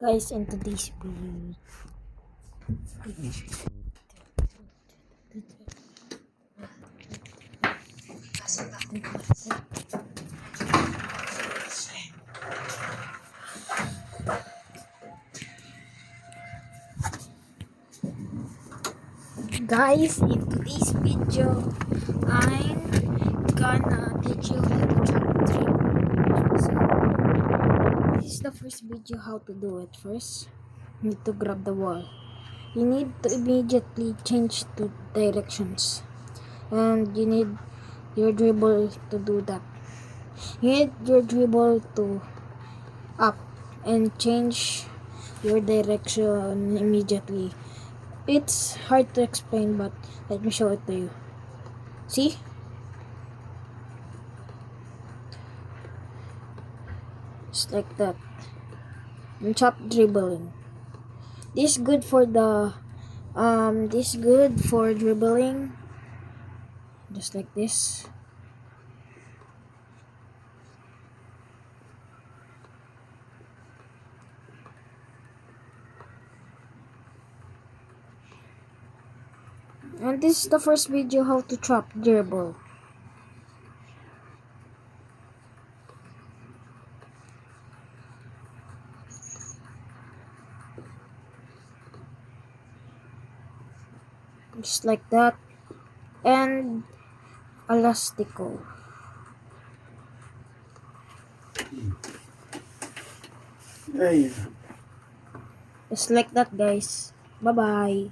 Guys, in today's video, I'm gonna teach you how to chop tree. So this is the first video how to do it. First, you need to grab the wall. You need to immediately change to directions, and you need your dribble to do that. You need your dribble to up and change your direction immediately. It's hard to explain, but let me show it to you. See? Just like that. And chop dribbling. This good for dribbling. Just like this. And this is the first video how to chop dribble. Just like that. And elastico. Hey. Just like that, guys. Bye bye.